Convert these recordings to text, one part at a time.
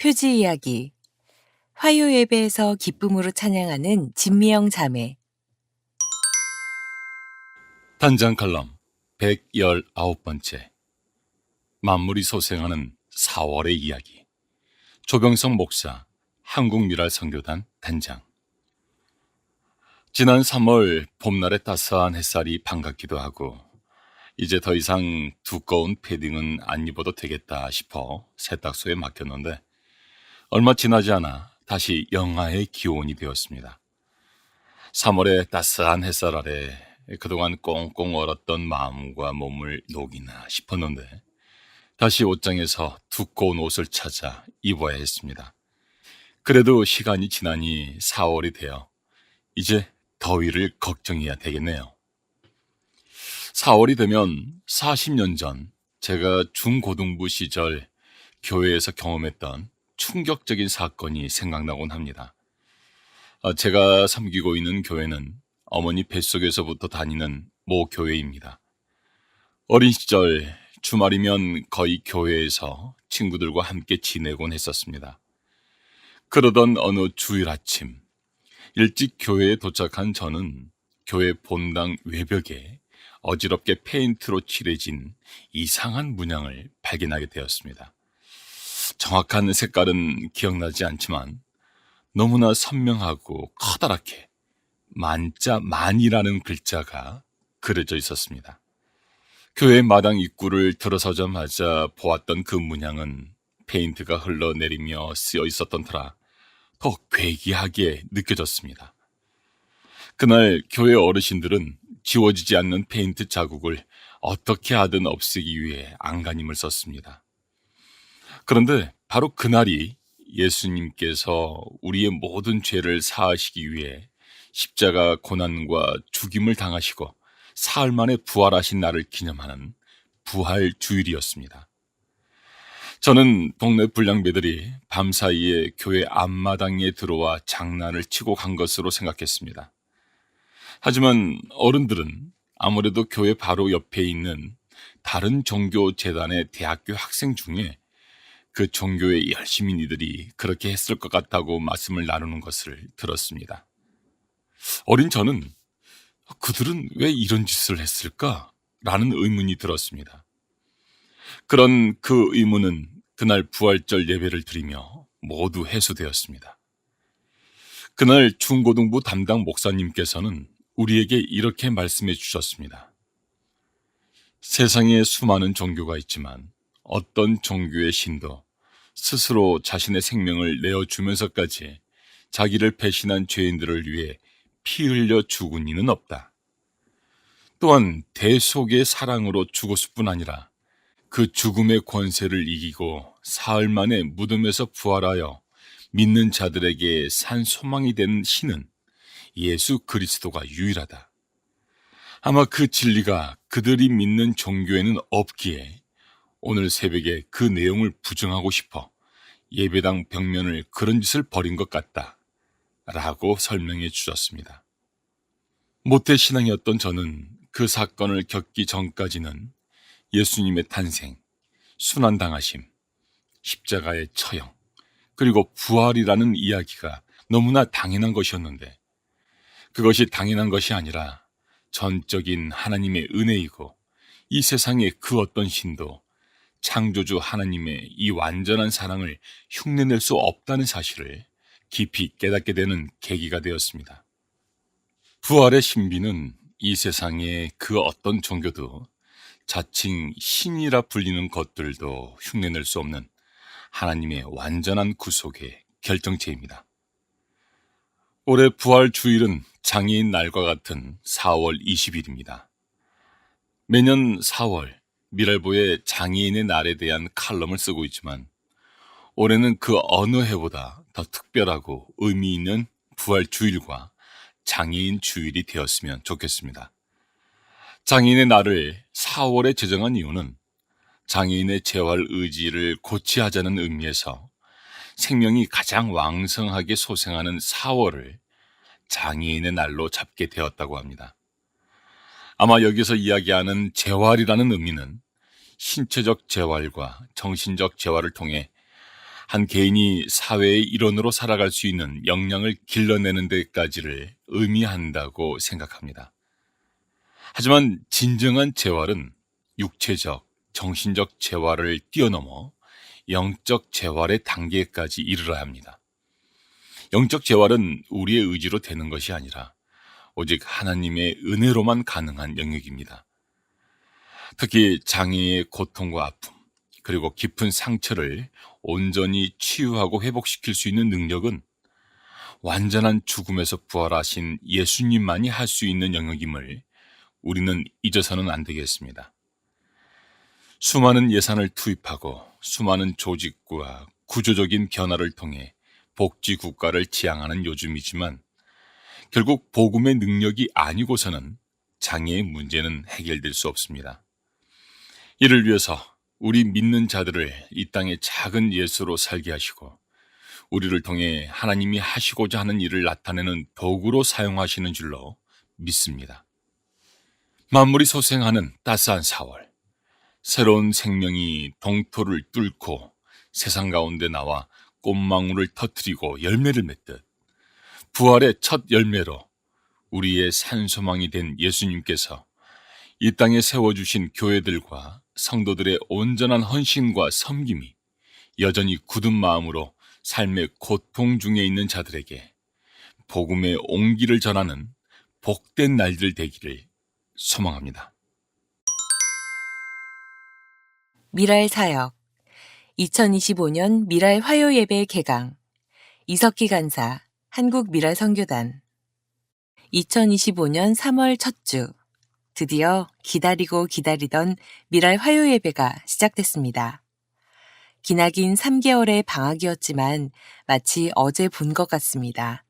표지 이야기. 화요 예배에서 기쁨으로 찬양하는 진미영 자매. 단장 칼럼 119번째. 만물이 소생하는 4월의 이야기. 조병성 목사, 한국미랄 선교단 단장. 지난 3월 봄날의 따스한 햇살이 반갑기도 하고 이제 더 이상 두꺼운 패딩은 안 입어도 되겠다 싶어 세탁소에 맡겼는데 얼마 지나지 않아 다시 영하의 기온이 되었습니다. 3월의 따스한 햇살 아래 그동안 꽁꽁 얼었던 마음과 몸을 녹이나 싶었는데 다시 옷장에서 두꺼운 옷을 찾아 입어야 했습니다. 그래도 시간이 지나니 4월이 되어 이제 더위를 걱정해야 되겠네요. 4월이 되면 40년 전 제가 중고등부 시절 교회에서 경험했던 충격적인 사건이 생각나곤 합니다. 제가 섬기고 있는 교회는 어머니 뱃속에서부터 다니는 모교회입니다. 어린 시절 주말이면 거의 교회에서 친구들과 함께 지내곤 했었습니다. 그러던 어느 주일 아침, 일찍 교회에 도착한 저는 교회 본당 외벽에 어지럽게 페인트로 칠해진 이상한 문양을 발견하게 되었습니다. 정확한 색깔은 기억나지 않지만 너무나 선명하고 커다랗게 만자만이라는 글자가 그려져 있었습니다. 교회 마당 입구를 들어서자마자 보았던 그 문양은 페인트가 흘러내리며 쓰여 있었던 터라 더 괴기하게 느껴졌습니다. 그날 교회 어르신들은 지워지지 않는 페인트 자국을 어떻게 하든 없애기 위해 안간힘을 썼습니다. 그런데 바로 그날이 예수님께서 우리의 모든 죄를 사하시기 위해 십자가 고난과 죽임을 당하시고 사흘 만에 부활하신 날을 기념하는 부활 주일이었습니다. 저는 동네 불량배들이 밤사이에 교회 앞마당에 들어와 장난을 치고 간 것으로 생각했습니다. 하지만 어른들은 아무래도 교회 바로 옆에 있는 다른 종교 재단의 대학교 학생 중에 그 종교의 열심인이들이 그렇게 했을 것 같다고 말씀을 나누는 것을 들었습니다. 어린 저는 그들은 왜 이런 짓을 했을까? 라는 의문이 들었습니다. 그런 그 의문은 그날 부활절 예배를 드리며 모두 해소되었습니다. 그날 중고등부 담당 목사님께서는 우리에게 이렇게 말씀해 주셨습니다. 세상에 수많은 종교가 있지만 어떤 종교의 신도 스스로 자신의 생명을 내어주면서까지 자기를 배신한 죄인들을 위해 피 흘려 죽은 이는 없다. 또한 대속의 사랑으로 죽었을 뿐 아니라 그 죽음의 권세를 이기고 사흘 만에 무덤에서 부활하여 믿는 자들에게 산 소망이 된 신은 예수 그리스도가 유일하다. 아마 그 진리가 그들이 믿는 종교에는 없기에 오늘 새벽에 그 내용을 부정하고 싶어 예배당 벽면을 그런 짓을 벌인 것 같다. 라고 설명해 주셨습니다. 모태신앙이었던 저는 그 사건을 겪기 전까지는 예수님의 탄생, 순환당하심, 십자가의 처형, 그리고 부활이라는 이야기가 너무나 당연한 것이었는데 그것이 당연한 것이 아니라 전적인 하나님의 은혜이고 이 세상의 그 어떤 신도 창조주 하나님의 이 완전한 사랑을 흉내낼 수 없다는 사실을 깊이 깨닫게 되는 계기가 되었습니다. 부활의 신비는 이 세상의 그 어떤 종교도 자칭 신이라 불리는 것들도 흉내낼 수 없는 하나님의 완전한 구속의 결정체입니다. 올해 부활 주일은 장애인 날과 같은 4월 20일입니다. 매년 4월 미랄보의 장애인의 날에 대한 칼럼을 쓰고 있지만 올해는 그 어느 해보다 더 특별하고 의미 있는 부활 주일과 장애인 주일이 되었으면 좋겠습니다. 장애인의 날을 4월에 제정한 이유는 장애인의 재활 의지를 고취하자는 의미에서 생명이 가장 왕성하게 소생하는 4월을 장애인의 날로 잡게 되었다고 합니다. 아마 여기서 이야기하는 재활이라는 의미는 신체적 재활과 정신적 재활을 통해 한 개인이 사회의 일원으로 살아갈 수 있는 역량을 길러내는 데까지를 의미한다고 생각합니다. 하지만 진정한 재활은 육체적, 정신적 재활을 뛰어넘어 영적 재활의 단계까지 이르러야 합니다. 영적 재활은 우리의 의지로 되는 것이 아니라 오직 하나님의 은혜로만 가능한 영역입니다. 특히 장애의 고통과 아픔, 그리고 깊은 상처를 온전히 치유하고 회복시킬 수 있는 능력은 완전한 죽음에서 부활하신 예수님만이 할 수 있는 영역임을 우리는 잊어서는 안 되겠습니다. 수많은 예산을 투입하고 수많은 조직과 구조적인 변화를 통해 복지 국가를 지향하는 요즘이지만 결국 복음의 능력이 아니고서는 장애의 문제는 해결될 수 없습니다. 이를 위해서 우리 믿는 자들을 이 땅의 작은 예수로 살게 하시고 우리를 통해 하나님이 하시고자 하는 일을 나타내는 도구로 사용하시는 줄로 믿습니다. 만물이 소생하는 따스한 4월, 새로운 생명이 동토를 뚫고 세상 가운데 나와 꽃망울을 터뜨리고 열매를 맺듯 부활의 첫 열매로 우리의 산소망이 된 예수님께서 이 땅에 세워주신 교회들과 성도들의 온전한 헌신과 섬김이 여전히 굳은 마음으로 삶의 고통 중에 있는 자들에게 복음의 온기를 전하는 복된 날들 되기를 소망합니다. 미랄 사역 2025년 미랄 화요 예배 개강 이석기 간사 한국 미랄 선교단 2025년 3월 첫 주 드디어 기다리고 기다리던 미랄 화요 예배가 시작됐습니다. 기나긴 3개월의 방학이었지만 마치 어제 본 것 같습니다.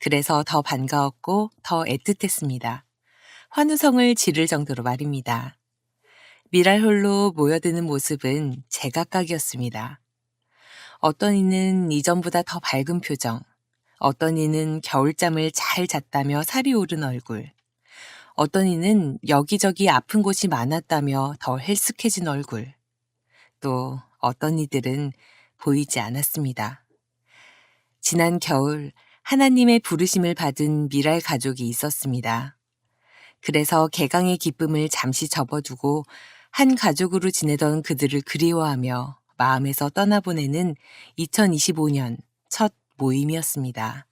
그래서 더 반가웠고 더 애틋했습니다. 환호성을 지를 정도로 말입니다. 미랄홀로 모여드는 모습은 제각각이었습니다. 어떤 이는 이전보다 더 밝은 표정, 어떤 이는 겨울잠을 잘 잤다며 살이 오른 얼굴, 어떤 이는 여기저기 아픈 곳이 많았다며 더 헬쓱해진 얼굴, 또 어떤 이들은 보이지 않았습니다. 지난 겨울 하나님의 부르심을 받은 미랄 가족이 있었습니다. 그래서 개강의 기쁨을 잠시 접어두고 한 가족으로 지내던 그들을 그리워하며 마음에서 떠나보내는 2025년 첫 모임이었습니다.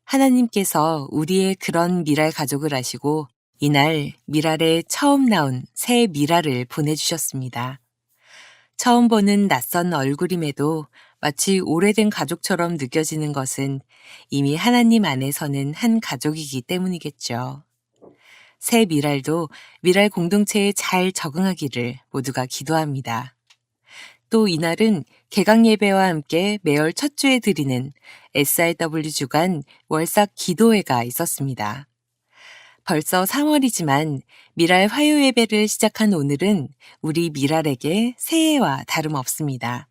하나님께서 우리의 그런 미랄 가족을 아시고 이날 미랄에 처음 나온 새 미랄을 보내주셨습니다. 처음 보는 낯선 얼굴임에도 마치 오래된 가족처럼 느껴지는 것은 이미 하나님 안에서는 한 가족이기 때문이겠죠. 새 미랄도 미랄 공동체에 잘 적응하기를 모두가 기도합니다. 또 이날은 개강 예배와 함께 매월 첫 주에 드리는 SRW 주간 월삭 기도회가 있었습니다. 벌써 3월이지만 미랄 화요 예배를 시작한 오늘은 우리 미랄에게 새해와 다름없습니다.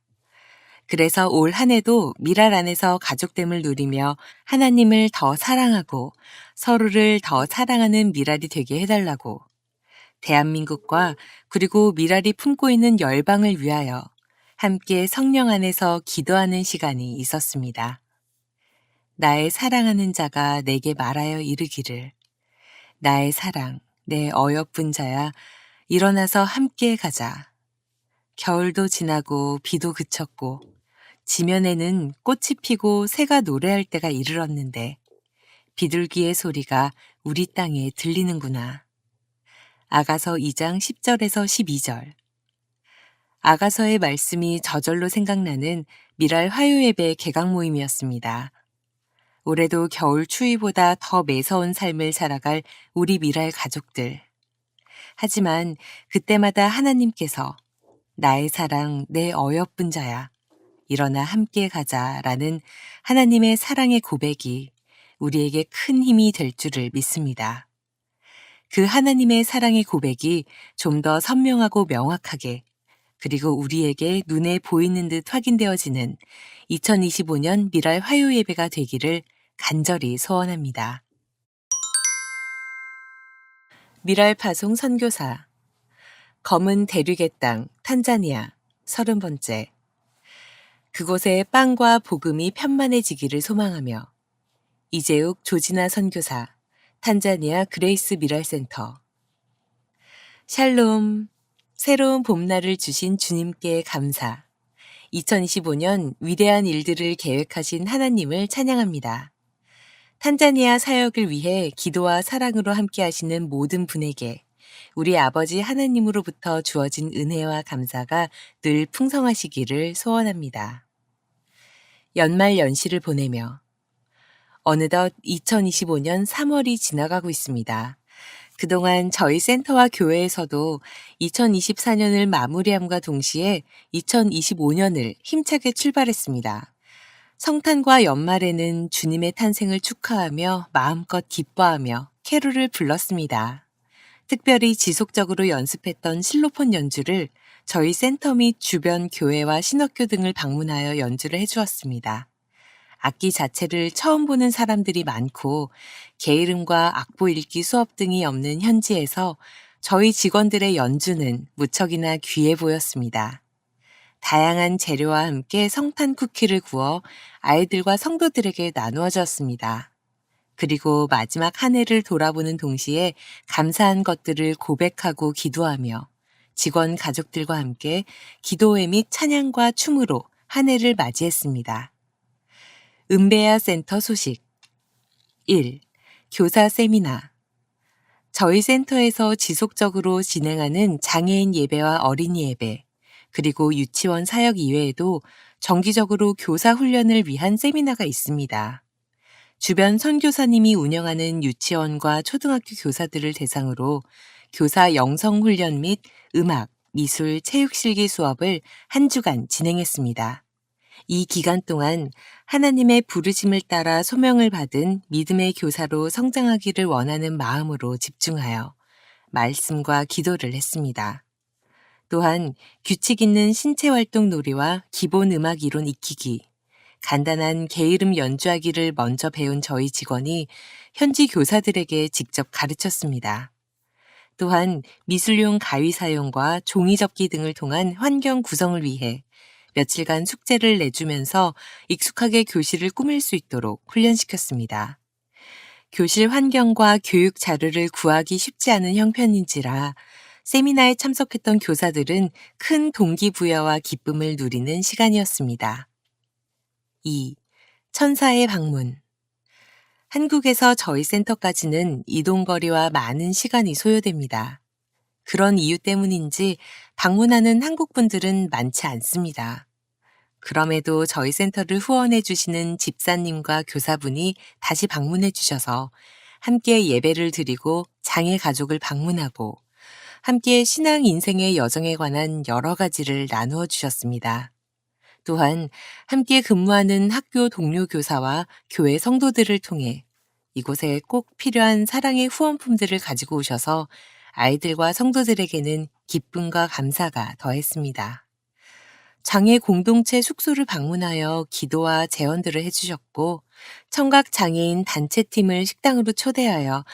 그래서 올 한 해도 미랄 안에서 가족됨을 누리며 하나님을 더 사랑하고 서로를 더 사랑하는 미랄이 되게 해달라고 대한민국과 그리고 미랄이 품고 있는 열방을 위하여 함께 성령 안에서 기도하는 시간이 있었습니다. 나의 사랑하는 자가 내게 말하여 이르기를 나의 사랑, 내 어여쁜 자야 일어나서 함께 가자. 겨울도 지나고 비도 그쳤고 지면에는 꽃이 피고 새가 노래할 때가 이르렀는데 비둘기의 소리가 우리 땅에 들리는구나. 아가서 2장 10절에서 12절. 아가서의 말씀이 저절로 생각나는 미랄 화요예배 개강 모임이었습니다. 올해도 겨울 추위보다 더 매서운 삶을 살아갈 우리 미랄 가족들. 하지만 그때마다 하나님께서 나의 사랑, 내 어여쁜 자야. 일어나 함께 가자라는 하나님의 사랑의 고백이 우리에게 큰 힘이 될 줄을 믿습니다. 그 하나님의 사랑의 고백이 좀 더 선명하고 명확하게 그리고 우리에게 눈에 보이는 듯 확인되어지는 2025년 미랄 화요 예배가 되기를 간절히 소원합니다. 미랄 파송 선교사 검은 대륙의 땅 탄자니아 30번째 그곳에 빵과 복음이 편만해지기를 소망하며 이재욱 조지나 선교사, 탄자니아 그레이스 미랄센터. 샬롬, 새로운 봄날을 주신 주님께 감사. 2025년 위대한 일들을 계획하신 하나님을 찬양합니다. 탄자니아 사역을 위해 기도와 사랑으로 함께 하시는 모든 분에게 우리 아버지 하나님으로부터 주어진 은혜와 감사가 늘 풍성하시기를 소원합니다. 연말 연시를 보내며 어느덧 2025년 3월이 지나가고 있습니다. 그동안 저희 센터와 교회에서도 2024년을 마무리함과 동시에 2025년을 힘차게 출발했습니다. 성탄과 연말에는 주님의 탄생을 축하하며 마음껏 기뻐하며 캐롤을 불렀습니다. 특별히 지속적으로 연습했던 실로폰 연주를 저희 센터 및 주변 교회와 신학교 등을 방문하여 연주를 해주었습니다. 악기 자체를 처음 보는 사람들이 많고 게으름과 악보 읽기 수업 등이 없는 현지에서 저희 직원들의 연주는 무척이나 귀해 보였습니다. 다양한 재료와 함께 성탄 쿠키를 구워 아이들과 성도들에게 나누어 줬습니다. 그리고 마지막 한 해를 돌아보는 동시에 감사한 것들을 고백하고 기도하며 직원 가족들과 함께 기도회 및 찬양과 춤으로 한 해를 맞이했습니다. 은베야 센터 소식 1. 교사 세미나. 저희 센터에서 지속적으로 진행하는 장애인 예배와 어린이 예배, 그리고 유치원 사역 이외에도 정기적으로 교사 훈련을 위한 세미나가 있습니다. 주변 선교사님이 운영하는 유치원과 초등학교 교사들을 대상으로 교사 영성 훈련 및 음악, 미술, 체육 실기 수업을 한 주간 진행했습니다. 이 기간 동안 하나님의 부르심을 따라 소명을 받은 믿음의 교사로 성장하기를 원하는 마음으로 집중하여 말씀과 기도를 했습니다. 또한 규칙 있는 신체 활동 놀이와 기본 음악 이론 익히기, 간단한 게으름 연주하기를 먼저 배운 저희 직원이 현지 교사들에게 직접 가르쳤습니다. 또한 미술용 가위 사용과 종이 접기 등을 통한 환경 구성을 위해 며칠간 숙제를 내주면서 익숙하게 교실을 꾸밀 수 있도록 훈련시켰습니다. 교실 환경과 교육 자료를 구하기 쉽지 않은 형편인지라 세미나에 참석했던 교사들은 큰 동기부여와 기쁨을 누리는 시간이었습니다. 2. 천사의 방문. 한국에서 저희 센터까지는 이동거리와 많은 시간이 소요됩니다. 그런 이유 때문인지 방문하는 한국 분들은 많지 않습니다. 그럼에도 저희 센터를 후원해 주시는 집사님과 교사분이 다시 방문해 주셔서 함께 예배를 드리고 장애 가족을 방문하고 함께 신앙 인생의 여정에 관한 여러 가지를 나누어 주셨습니다. 또한 함께 근무하는 학교 동료 교사와 교회 성도들을 통해 이곳에 꼭 필요한 사랑의 후원품들을 가지고 오셔서 아이들과 성도들에게는 기쁨과 감사가 더했습니다. 장애 공동체 숙소를 방문하여 기도와 제언들을 해주셨고 청각 장애인 단체팀을 식당으로 초대하여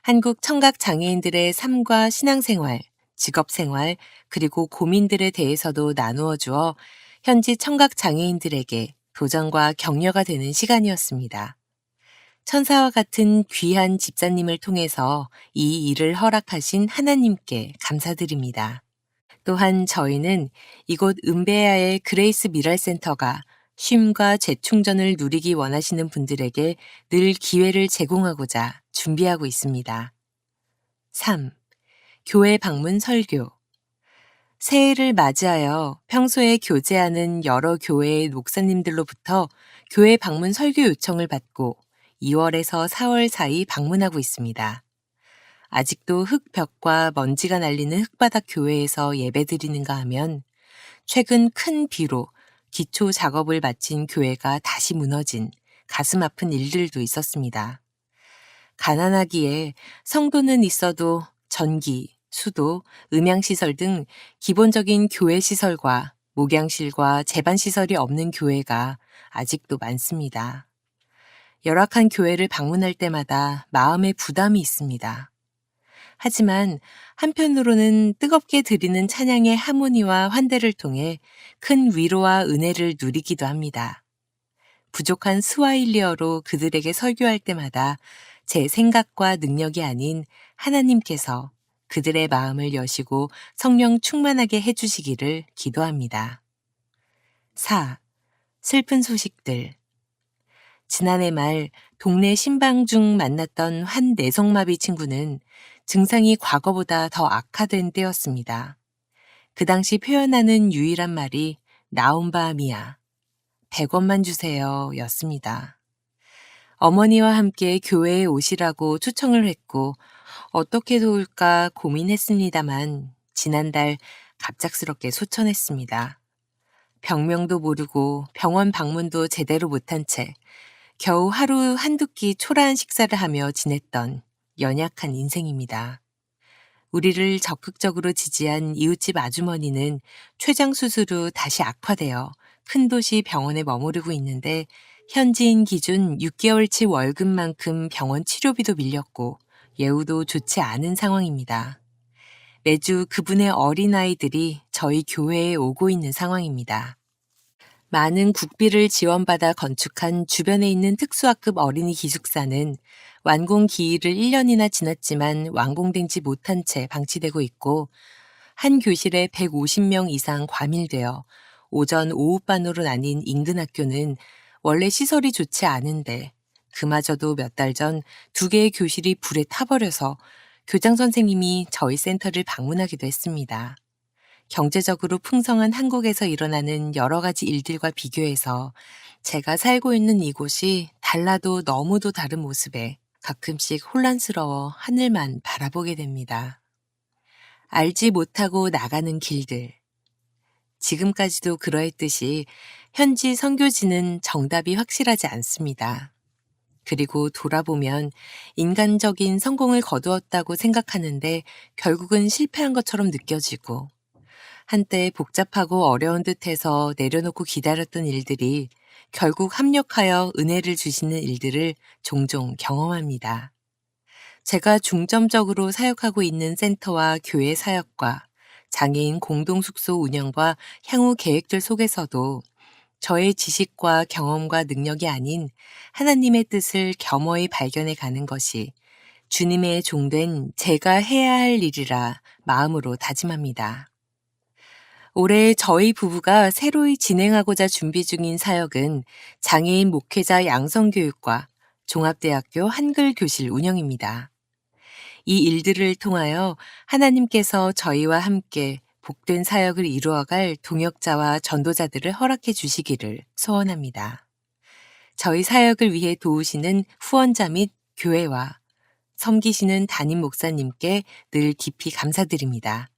한국 청각 장애인들의 삶과 신앙생활, 직업생활, 그리고 고민들에 대해서도 나누어 주어 현지 청각 장애인들에게 도전과 격려가 되는 시간이었습니다. 천사와 같은 귀한 집사님을 통해서 이 일을 허락하신 하나님께 감사드립니다. 또한 저희는 이곳 은베야의 그레이스 미랄센터가 쉼과 재충전을 누리기 원하시는 분들에게 늘 기회를 제공하고자 준비하고 있습니다. 3. 교회 방문 설교. 새해를 맞이하여 평소에 교제하는 여러 교회의 목사님들로부터 교회 방문 설교 요청을 받고 2월에서 4월 사이 방문하고 있습니다. 아직도 흙벽과 먼지가 날리는 흙바닥 교회에서 예배드리는가 하면 최근 큰 비로 기초 작업을 마친 교회가 다시 무너진 가슴 아픈 일들도 있었습니다. 가난하기에 성도는 있어도 전기, 수도, 음향시설 등 기본적인 교회 시설과 목양실과 제반시설이 없는 교회가 아직도 많습니다. 열악한 교회를 방문할 때마다 마음의 부담이 있습니다. 하지만 한편으로는 뜨겁게 드리는 찬양의 하모니와 환대를 통해 큰 위로와 은혜를 누리기도 합니다. 부족한 스와힐리어로 그들에게 설교할 때마다 제 생각과 능력이 아닌 하나님께서 그들의 마음을 여시고 성령 충만하게 해주시기를 기도합니다. 4. 슬픈 소식들. 지난해 말 동네 신방 중 만났던 한 내성마비 친구는 증상이 과거보다 더 악화된 때였습니다. 그 당시 표현하는 유일한 말이 나온바미야, 100원만 주세요 였습니다. 어머니와 함께 교회에 오시라고 초청을 했고 어떻게 도울까 고민했습니다만 지난달 갑작스럽게 소천했습니다. 병명도 모르고 병원 방문도 제대로 못한 채 겨우 하루 한두 끼 초라한 식사를 하며 지냈던 연약한 인생입니다. 우리를 적극적으로 지지한 이웃집 아주머니는 췌장 수술 후 다시 악화되어 큰 도시 병원에 머무르고 있는데 현지인 기준 6개월치 월급만큼 병원 치료비도 밀렸고 예우도 좋지 않은 상황입니다. 매주 그분의 어린아이들이 저희 교회에 오고 있는 상황입니다. 많은 국비를 지원받아 건축한 주변에 있는 특수학급 어린이 기숙사는 완공 기일을 1년이나 지났지만 완공되지 못한 채 방치되고 있고 한 교실에 150명 이상 과밀되어 오전 오후반으로 나뉜 인근 학교는 원래 시설이 좋지 않은데 그마저도 몇 달 전 2개의 교실이 불에 타버려서 교장 선생님이 저희 센터를 방문하기도 했습니다. 경제적으로 풍성한 한국에서 일어나는 여러 가지 일들과 비교해서 제가 살고 있는 이곳이 달라도 너무도 다른 모습에 가끔씩 혼란스러워 하늘만 바라보게 됩니다. 알지 못하고 나가는 길들. 지금까지도 그러했듯이 현지 선교지는 정답이 확실하지 않습니다. 그리고 돌아보면 인간적인 성공을 거두었다고 생각하는데 결국은 실패한 것처럼 느껴지고 한때 복잡하고 어려운 듯해서 내려놓고 기다렸던 일들이 결국 합력하여 은혜를 주시는 일들을 종종 경험합니다. 제가 중점적으로 사역하고 있는 센터와 교회 사역과 장애인 공동숙소 운영과 향후 계획들 속에서도 저의 지식과 경험과 능력이 아닌 하나님의 뜻을 겸허히 발견해 가는 것이 주님의 종된 제가 해야 할 일이라 마음으로 다짐합니다. 올해 저희 부부가 새로이 진행하고자 준비 중인 사역은 장애인 목회자 양성교육과 종합대학교 한글교실 운영입니다. 이 일들을 통하여 하나님께서 저희와 함께 복된 사역을 이루어갈 동역자와 전도자들을 허락해 주시기를 소원합니다. 저희 사역을 위해 도우시는 후원자 및 교회와 섬기시는 담임 목사님께 늘 깊이 감사드립니다.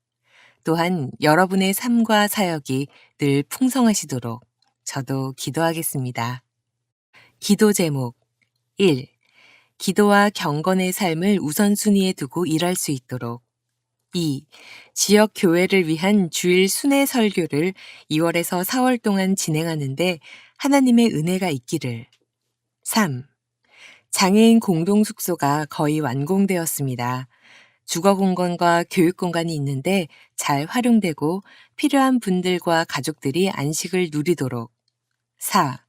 또한 여러분의 삶과 사역이 늘 풍성하시도록 저도 기도하겠습니다. 기도 제목 1. 기도와 경건의 삶을 우선순위에 두고 일할 수 있도록 2. 지역 교회를 위한 주일 순회 설교를 2월에서 4월 동안 진행하는데 하나님의 은혜가 있기를 3. 장애인 공동숙소가 거의 완공되었습니다. 주거 공간과 교육 공간이 있는데 잘 활용되고 필요한 분들과 가족들이 안식을 누리도록 4.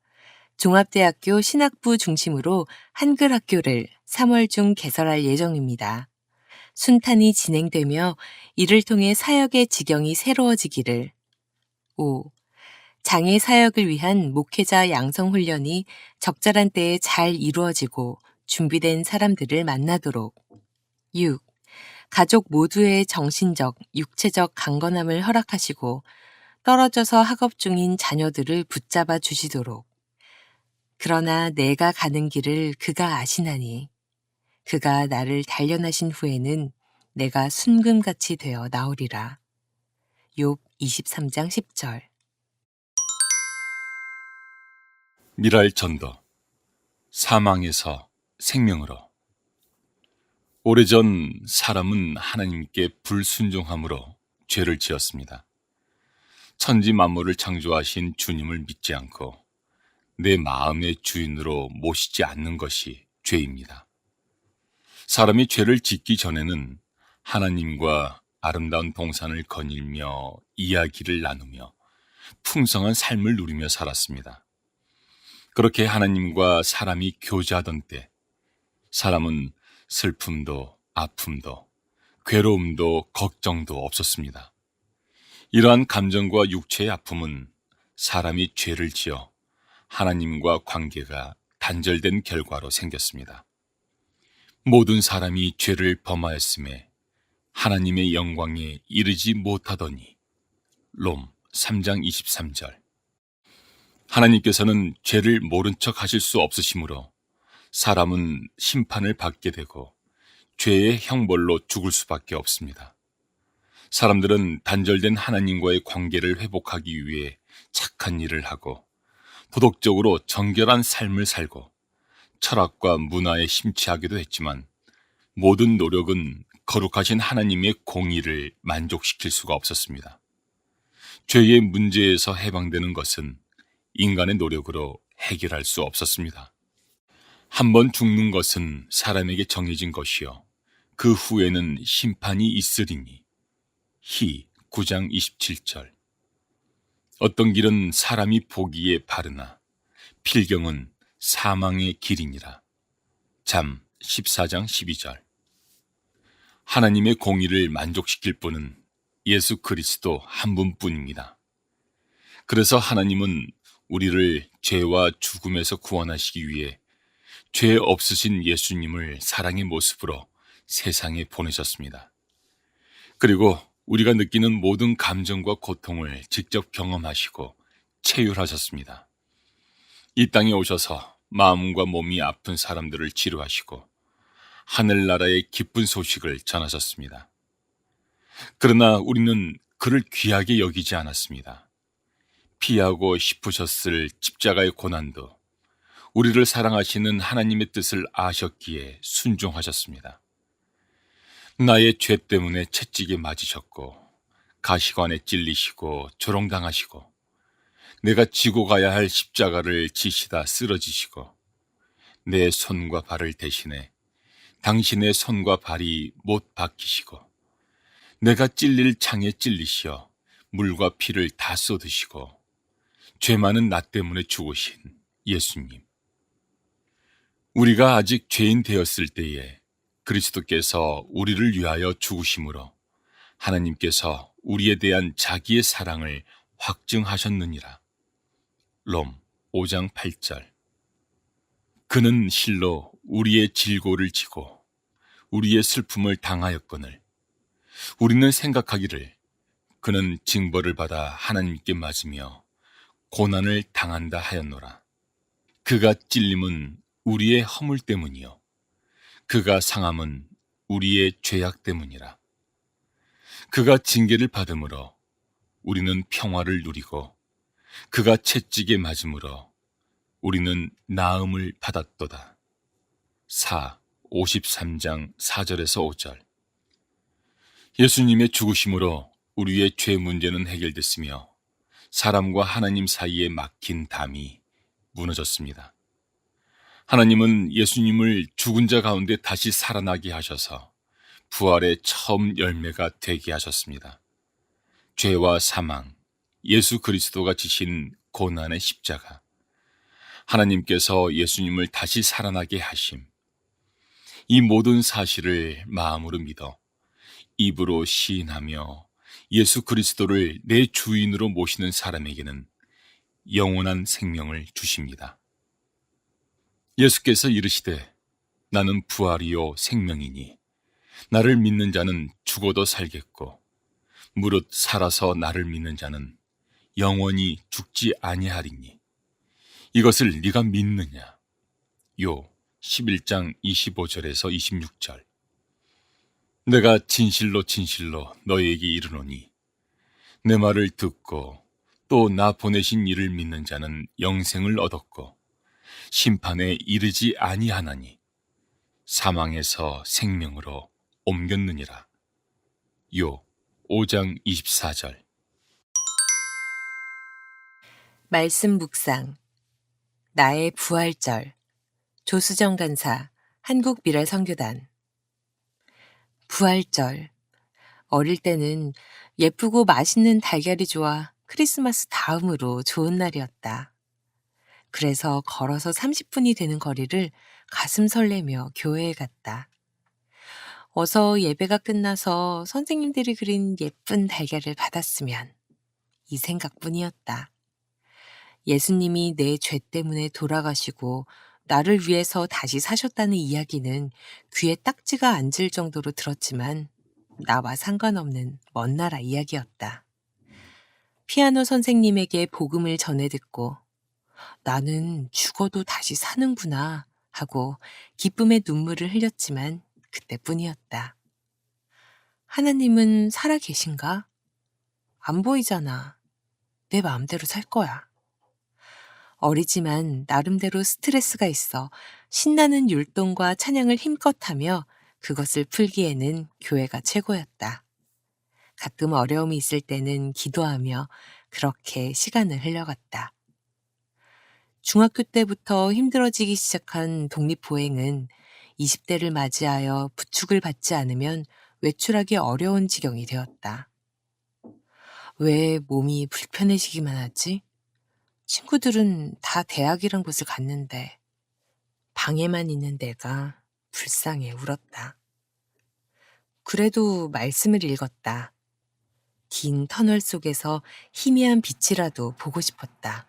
종합대학교 신학부 중심으로 한글 학교를 3월 중 개설할 예정입니다. 순탄히 진행되며 이를 통해 사역의 지경이 새로워지기를 5. 장애 사역을 위한 목회자 양성 훈련이 적절한 때에 잘 이루어지고 준비된 사람들을 만나도록 6. 가족 모두의 정신적, 육체적 강건함을 허락하시고 떨어져서 학업 중인 자녀들을 붙잡아 주시도록. 그러나 내가 가는 길을 그가 아시나니 그가 나를 단련하신 후에는 내가 순금같이 되어 나오리라. 욥 23장 10절. 미랄 전도. 사망에서 생명으로. 오래전 사람은 하나님께 불순종함으로 죄를 지었습니다. 천지 만물을 창조하신 주님을 믿지 않고 내 마음의 주인으로 모시지 않는 것이 죄입니다. 사람이 죄를 짓기 전에는 하나님과 아름다운 동산을 거닐며 이야기를 나누며 풍성한 삶을 누리며 살았습니다. 그렇게 하나님과 사람이 교제하던 때 사람은 슬픔도 아픔도 괴로움도 걱정도 없었습니다. 이러한 감정과 육체의 아픔은 사람이 죄를 지어 하나님과 관계가 단절된 결과로 생겼습니다. 모든 사람이 죄를 범하였음에 하나님의 영광에 이르지 못하더니 롬 3장 23절. 하나님께서는 죄를 모른 척 하실 수 없으시므로 사람은 심판을 받게 되고 죄의 형벌로 죽을 수밖에 없습니다. 사람들은 단절된 하나님과의 관계를 회복하기 위해 착한 일을 하고 도덕적으로 정결한 삶을 살고 철학과 문화에 심취하기도 했지만 모든 노력은 거룩하신 하나님의 공의를 만족시킬 수가 없었습니다. 죄의 문제에서 해방되는 것은 인간의 노력으로 해결할 수 없었습니다. 한번 죽는 것은 사람에게 정해진 것이요 그 후에는 심판이 있으리니 히 9장 27절. 어떤 길은 사람이 보기에 바르나 필경은 사망의 길이니라. 잠 14장 12절. 하나님의 공의를 만족시킬 분은 예수 그리스도 한 분뿐입니다. 그래서 하나님은 우리를 죄와 죽음에서 구원하시기 위해 죄 없으신 예수님을 사랑의 모습으로 세상에 보내셨습니다. 그리고 우리가 느끼는 모든 감정과 고통을 직접 경험하시고 체휼하셨습니다. 이 땅에 오셔서 마음과 몸이 아픈 사람들을 치료하시고 하늘나라의 기쁜 소식을 전하셨습니다. 그러나 우리는 그를 귀하게 여기지 않았습니다. 피하고 싶으셨을 십자가의 고난도 우리를 사랑하시는 하나님의 뜻을 아셨기에 순종하셨습니다. 나의 죄 때문에 채찍에 맞으셨고 가시관에 찔리시고 조롱당하시고 내가 지고 가야 할 십자가를 지시다 쓰러지시고 내 손과 발을 대신해 당신의 손과 발이 못 박히시고 내가 찔릴 창에 찔리시어 물과 피를 다 쏟으시고 죄 많은 나 때문에 죽으신 예수님. 우리가 아직 죄인 되었을 때에 그리스도께서 우리를 위하여 죽으심으로 하나님께서 우리에 대한 자기의 사랑을 확증하셨느니라. 롬 5장 8절. 그는 실로 우리의 질고를 지고 우리의 슬픔을 당하였거늘 우리는 생각하기를 그는 징벌을 받아 하나님께 맞으며 고난을 당한다 하였노라. 그가 찔림은 우리의 허물 때문이요 그가 상함은 우리의 죄악 때문이라. 그가 징계를 받음으로 우리는 평화를 누리고 그가 채찍에 맞음으로 우리는 나음을 받았도다. 53장 4절에서 5절. 예수님의 죽으심으로 우리의 죄 문제는 해결됐으며 사람과 하나님 사이에 막힌 담이 무너졌습니다. 하나님은 예수님을 죽은 자 가운데 다시 살아나게 하셔서 부활의 처음 열매가 되게 하셨습니다. 죄와 사망, 예수 그리스도가 지신 고난의 십자가, 하나님께서 예수님을 다시 살아나게 하심, 이 모든 사실을 마음으로 믿어 입으로 시인하며 예수 그리스도를 내 주인으로 모시는 사람에게는 영원한 생명을 주십니다. 예수께서 이르시되 나는 부활이요 생명이니 나를 믿는 자는 죽어도 살겠고 무릇 살아서 나를 믿는 자는 영원히 죽지 아니하리니 이것을 네가 믿느냐? 요 11장 25절에서 26절. 내가 진실로 진실로 너희에게 이르노니 내 말을 듣고 또 나 보내신 이를 믿는 자는 영생을 얻었고 심판에 이르지 아니하나니 사망에서 생명으로 옮겼느니라. 요 5장 24절. 말씀 묵상. 나의 부활절. 조수정 간사, 한국미래선교단. 부활절. 어릴 때는 예쁘고 맛있는 달걀이 좋아 크리스마스 다음으로 좋은 날이었다. 그래서 걸어서 30분이 되는 거리를 가슴 설레며 교회에 갔다. 어서 예배가 끝나서 선생님들이 그린 예쁜 달걀을 받았으면 이 생각뿐이었다. 예수님이 내 죄 때문에 돌아가시고 나를 위해서 다시 사셨다는 이야기는 귀에 딱지가 앉을 정도로 들었지만 나와 상관없는 먼 나라 이야기였다. 피아노 선생님에게 복음을 전해 듣고 나는 죽어도 다시 사는구나 하고 기쁨의 눈물을 흘렸지만 그때뿐이었다. 하나님은 살아 계신가? 안 보이잖아. 내 마음대로 살 거야. 어리지만 나름대로 스트레스가 있어 신나는 율동과 찬양을 힘껏 하며 그것을 풀기에는 교회가 최고였다. 가끔 어려움이 있을 때는 기도하며 그렇게 시간을 흘려갔다. 중학교 때부터 힘들어지기 시작한 독립보행은 20대를 맞이하여 부축을 받지 않으면 외출하기 어려운 지경이 되었다. 왜 몸이 불편해지기만 하지? 친구들은 다 대학이란 곳을 갔는데 방에만 있는 내가 불쌍해 울었다. 그래도 말씀을 읽었다. 긴 터널 속에서 희미한 빛이라도 보고 싶었다.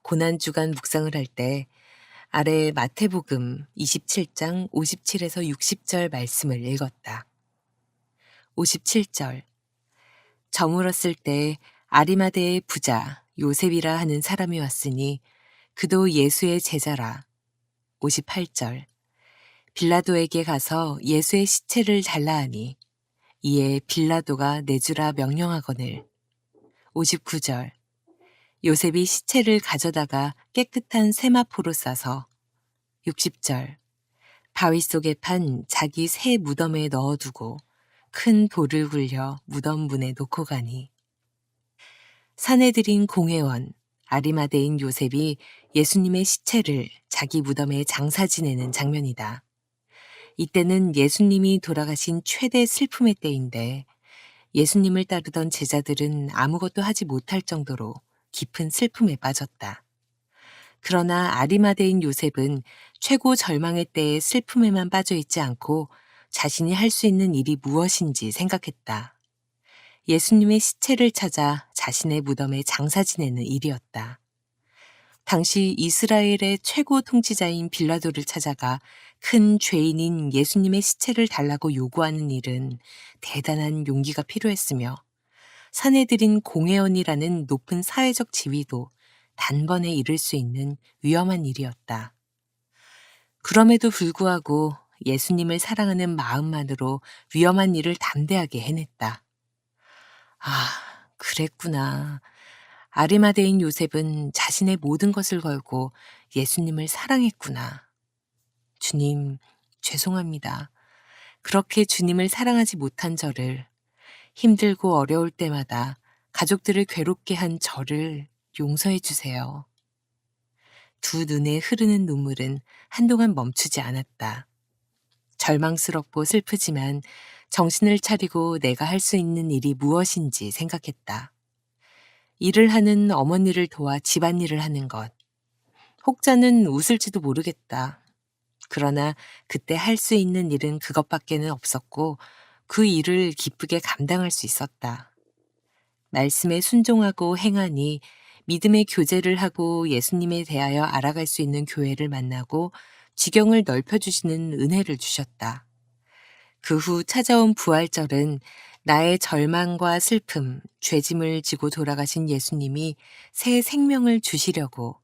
고난주간 묵상을 할 때 아래 마태복음 27장 57에서 60절 말씀을 읽었다. 57절 저물었을 때 아리마대의 부자 요셉이라 하는 사람이 왔으니 그도 예수의 제자라. 58절 빌라도에게 가서 예수의 시체를 달라 하니 이에 빌라도가 내주라 명령하거늘. 59절 요셉이 시체를 가져다가 깨끗한 세마포로 싸서. 60절 바위 속에 판 자기 새 무덤에 넣어두고 큰 돌을 굴려 무덤 문에 놓고 가니. 사내들인 공회원 아리마대인 요셉이 예수님의 시체를 자기 무덤에 장사 지내는 장면이다. 이때는 예수님이 돌아가신 최대 슬픔의 때인데 예수님을 따르던 제자들은 아무것도 하지 못할 정도로 깊은 슬픔에 빠졌다. 그러나 아리마대인 요셉은 최고 절망의 때에 슬픔에만 빠져 있지 않고 자신이 할 수 있는 일이 무엇인지 생각했다. 예수님의 시체를 찾아 자신의 무덤에 장사 지내는 일이었다. 당시 이스라엘의 최고 통치자인 빌라도를 찾아가 큰 죄인인 예수님의 시체를 달라고 요구하는 일은 대단한 용기가 필요했으며 사내들인 공회원이라는 높은 사회적 지위도 단번에 이룰 수 있는 위험한 일이었다. 그럼에도 불구하고 예수님을 사랑하는 마음만으로 위험한 일을 담대하게 해냈다. 아, 그랬구나. 아리마대인 요셉은 자신의 모든 것을 걸고 예수님을 사랑했구나. 주님, 죄송합니다. 그렇게 주님을 사랑하지 못한 저를, 힘들고 어려울 때마다 가족들을 괴롭게 한 저를 용서해 주세요. 두 눈에 흐르는 눈물은 한동안 멈추지 않았다. 절망스럽고 슬프지만 정신을 차리고 내가 할 수 있는 일이 무엇인지 생각했다. 일을 하는 어머니를 도와 집안일을 하는 것. 혹자는 웃을지도 모르겠다. 그러나 그때 할 수 있는 일은 그것밖에는 없었고 그 일을 기쁘게 감당할 수 있었다. 말씀에 순종하고 행하니 믿음의 교제를 하고 예수님에 대하여 알아갈 수 있는 교회를 만나고 지경을 넓혀주시는 은혜를 주셨다. 그 후 찾아온 부활절은 나의 절망과 슬픔, 죄짐을 지고 돌아가신 예수님이 새 생명을 주시려고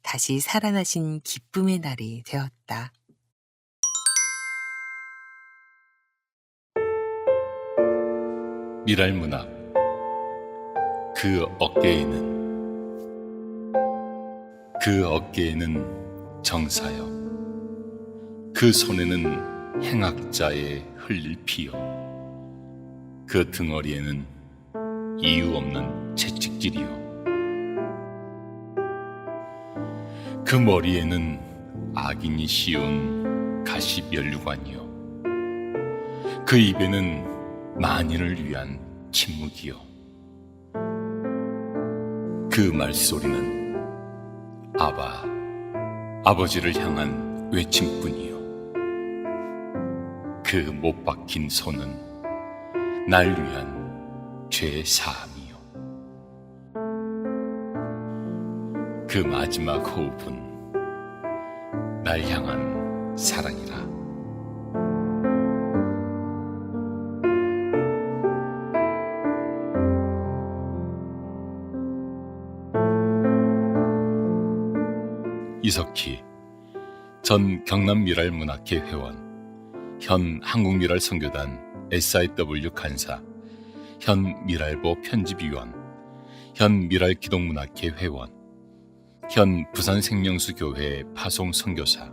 다시 살아나신 기쁨의 날이 되었다. 미랄문학 그 어깨에는 정사여 그 손에는 행악자의 흘릴 피요 그 등어리에는 이유 없는 채찍질이요 그 머리에는 악인이 씌운 가시면류관이요 그 입에는 만인을 위한 침묵이요. 그 말소리는 아바, 아버지를 향한 외침뿐이요. 그 못 박힌 손은 날 위한 죄 사함이요. 그 마지막 호흡은 날 향한 사랑이라. 이석희, 전 경남미랄문학회 회원, 현 한국미랄선교단 SIW 간사, 현 미랄보 편집위원, 현 미랄기독문학회 회원, 현 부산생명수교회 파송선교사,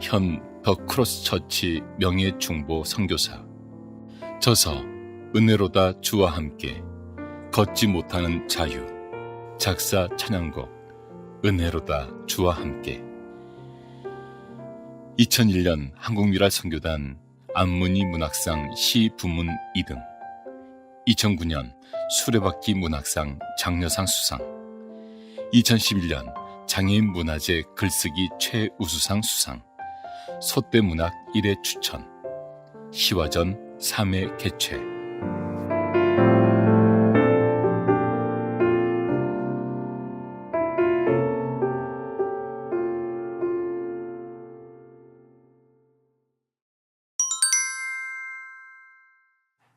현 더 크로스처치 명예중보 선교사. 저서 은혜로다 주와 함께, 걷지 못하는 자유, 작사 찬양곡 은혜로다 주와 함께. 2001년 한국미랄선교단 안문희 문학상 시 부문 2등, 2009년 수레바퀴 문학상 장려상 수상, 2011년 장애인 문화재 글쓰기 최우수상 수상, 소떼문학 1회 추천, 시화전 3회 개최.